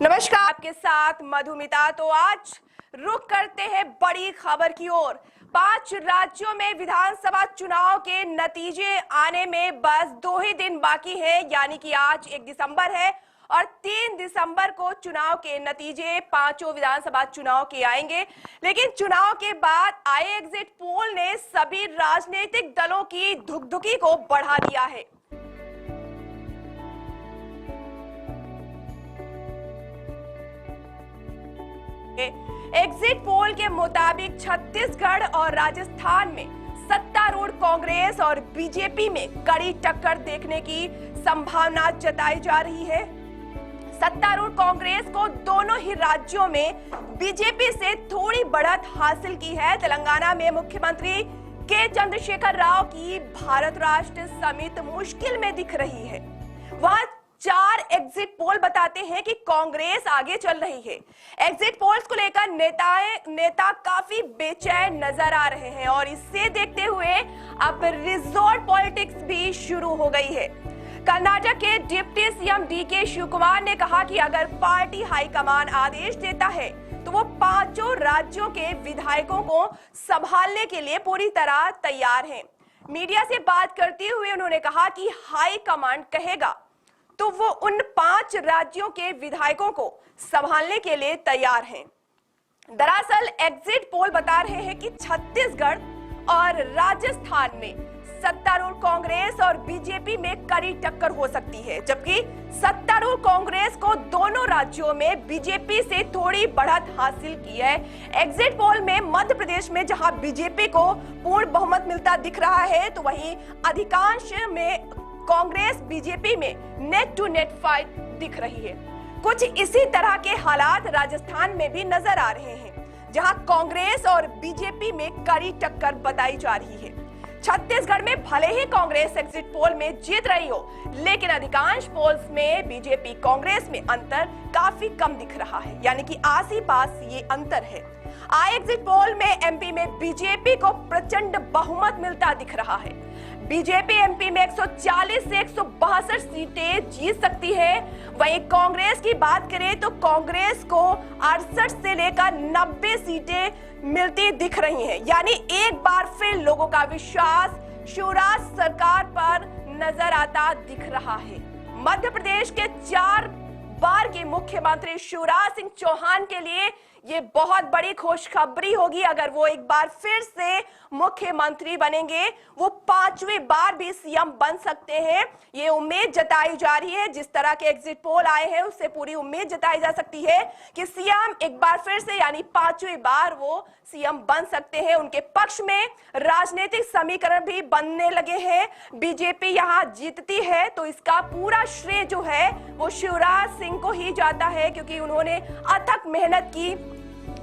नमस्कार, आपके साथ मधुमिता। तो आज रुक करते हैं बड़ी खबर की ओर। 5 राज्यों में विधानसभा चुनाव के नतीजे आने में बस 2 ही दिन बाकी हैं, यानी कि आज 1 दिसंबर है और 3 दिसंबर को चुनाव के नतीजे 5 विधानसभा चुनाव के आएंगे। लेकिन चुनाव के बाद आए एग्जिट पोल ने सभी राजनीतिक दलों की धुकधुकी को बढ़ा दिया है। एग्जिट पोल के मुताबिक छत्तीसगढ़ और राजस्थान में सत्तारूढ़ कांग्रेस और बीजेपी में कड़ी टक्कर देखने की संभावना जताई जा रही है। सत्तारूढ़ कांग्रेस को दोनों ही राज्यों में बीजेपी से थोड़ी बढ़त हासिल की है। तेलंगाना में मुख्यमंत्री के चंद्रशेखर राव की भारत राष्ट्र समिति मुश्किल में दिख रही है। वहां 4 एग्जिट पोल बताते हैं कि कांग्रेस आगे चल रही है। एग्जिट पोल्स को लेकर नेता काफी बेचैन नजर आ रहे हैं और इसे देखते हुए अब रिजॉर्ट पॉलिटिक्स भी शुरू हो गई है। कर्नाटक के डिप्टी सीएम डीके शिवकुमार ने कहा कि अगर पार्टी हाईकमान आदेश देता है तो वो 5 राज्यों के विधायकों को संभालने के लिए पूरी तरह तैयार हैं। मीडिया से बात करते हुए उन्होंने कहा कि हाईकमान कहेगा तो वो उन 5 राज्यों के विधायकों को संभालने के लिए तैयार हैं। दरअसल एग्जिट पोल बता रहे हैं कि छत्तीसगढ़ और राजस्थान में सत्तारूढ़ कांग्रेस और बीजेपी में कड़ी टक्कर हो सकती है, जबकि सत्तारूढ़ कांग्रेस को दोनों राज्यों में बीजेपी से थोड़ी बढ़त हासिल की है। एग्जिट पोल में मध्य प्रदेश में जहां बीजेपी को पूर्ण बहुमत मिलता दिख रहा है, तो वहीं अधिकांश में कांग्रेस बीजेपी में नेट टू नेट फाइट दिख रही है। कुछ इसी तरह के हालात राजस्थान में भी नजर आ रहे हैं, जहां कांग्रेस और बीजेपी में कड़ी टक्कर बताई जा रही है। छत्तीसगढ़ में भले ही कांग्रेस एग्जिट पोल में जीत रही हो, लेकिन अधिकांश पोल्स में बीजेपी कांग्रेस में अंतर काफी कम दिख रहा है, यानी कि आस ही पास ये अंतर है। आए एग्जिट पोल में एमपी में बीजेपी को प्रचंड बहुमत मिलता दिख रहा है। बीजेपी एमपी में 140 से 162 सीटें जीत सकती है। वहीं कांग्रेस की बात करें तो कांग्रेस को 68 से लेकर 90 सीटें मिलती दिख रही हैं, यानी एक बार फिर लोगों का विश्वास शिवराज सरकार पर नजर आता दिख रहा है। मध्य प्रदेश के 4 बार के मुख्यमंत्री शिवराज सिंह चौहान के लिए ये बहुत बड़ी खुशखबरी होगी। अगर वो एक बार फिर से मुख्यमंत्री बनेंगे, वो 5वीं बार भी सीएम बन सकते हैं। ये उम्मीद जताई जा रही है। जिस तरह के एग्जिट पोल आए हैं उससे पूरी उम्मीद जताई जा सकती है कि सीएम एक बार फिर से यानी 5वीं बार वो सीएम बन सकते हैं। उनके पक्ष में राजनीतिक समीकरण भी बनने लगे हैं। बीजेपी यहां जीतती है तो इसका पूरा श्रेय जो है वो शिवराज सिंह को ही जाता है, क्योंकि उन्होंने अथक मेहनत की।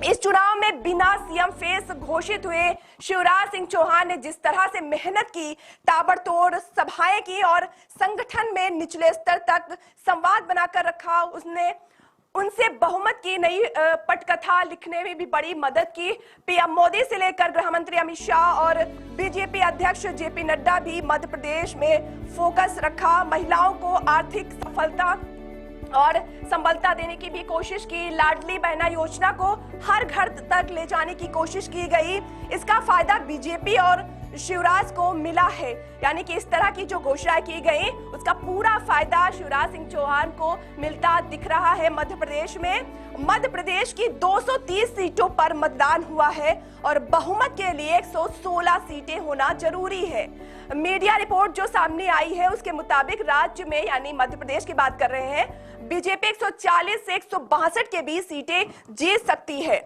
इस चुनाव में बिना सीएम फेस घोषित हुए शिवराज सिंह चौहान ने जिस तरह से मेहनत की, ताबड़तोड़ सभाएं की और संगठन में निचले स्तर तक संवाद बनाकर रखा, उसने उनसे बहुमत की नई पटकथा लिखने में भी बड़ी मदद की। पीएम मोदी से लेकर गृह मंत्री अमित शाह और बीजेपी अध्यक्ष जेपी नड्डा भी मध्य प्रदेश में फोकस रखा। महिलाओं को आर्थिक सफलता और संबलता देने की भी कोशिश की। लाडली बहना योजना को हर घर तक ले जाने की कोशिश की गई। इसका फायदा बीजेपी और शिवराज को मिला है, यानी कि इस तरह की जो घोषणाएं की गई उसका पूरा फायदा शिवराज सिंह चौहान को मिलता दिख रहा है। मध्य प्रदेश में मध्य प्रदेश की 230 सीटों पर मतदान हुआ है और बहुमत के लिए 116 सीटें होना जरूरी है। मीडिया रिपोर्ट जो सामने आई है उसके मुताबिक राज्य में, यानी मध्य प्रदेश की बात कर रहे हैं, बीजेपी 140 से 162 के बीच सीटें जीत सकती है।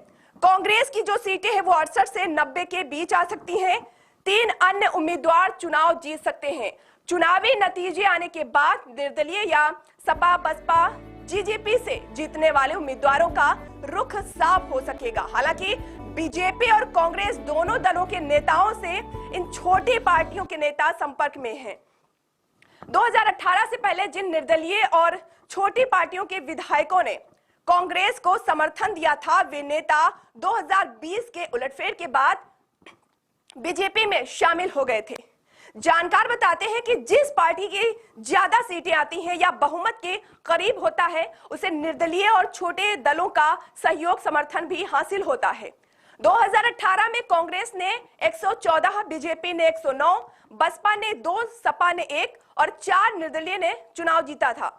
कांग्रेस की जो सीटें हैं वो 68 से 90 के बीच आ सकती हैं। 3 अन्य उम्मीदवार चुनाव जीत सकते हैं। चुनावी नतीजे आने के बाद निर्दलीय या सपा बसपा जीजेपी से जीतने वाले उम्मीदवारों का रुख साफ हो सकेगा। हालांकि बीजेपी और कांग्रेस दोनों दलों के नेताओं से इन छोटी पार्टियों के नेता संपर्क में हैं। 2018 से पहले जिन निर्दलीय और छोटी पार्टियों के विधायकों ने कांग्रेस को समर्थन दिया था, वे नेता 2020 के उलटफेर के बाद बीजेपी में शामिल हो गए थे। जानकार बताते हैं कि जिस पार्टी की ज्यादा सीटें आती हैं या बहुमत के करीब होता है, उसे निर्दलीय और छोटे दलों का सहयोग समर्थन भी हासिल होता है। 2018 में कांग्रेस ने 114, बीजेपी ने 109, बसपा ने 2, सपा ने 1 और 4 निर्दलीय ने चुनाव जीता था।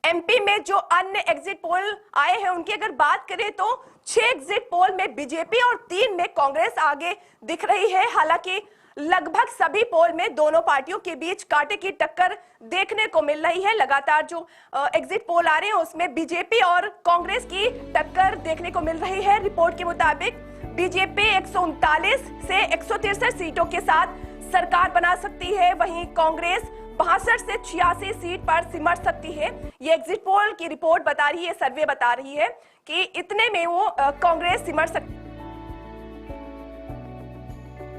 एमपी में जो अन्य एग्जिट पोल आए हैं उनकी अगर बात करें तो 6 एग्जिट पोल में बीजेपी और 3 में कांग्रेस आगे दिख रही है। हालांकि लगभग सभी पोल में दोनों पार्टियों के बीच कांटे की टक्कर देखने को मिल रही है। लगातार जो एग्जिट पोल आ रहे हैं उसमें बीजेपी और कांग्रेस की टक्कर देखने को मिल रही है। रिपोर्ट के मुताबिक बीजेपी 139 से 163 सीटों के साथ सरकार बना सकती है, वहीं कांग्रेस 62 से 86 सीट पर सिमट सकती है। ये एग्जिट पोल की रिपोर्ट बता रही है, सर्वे बता रही है कि इतने में वो कांग्रेस सिमट सकती है।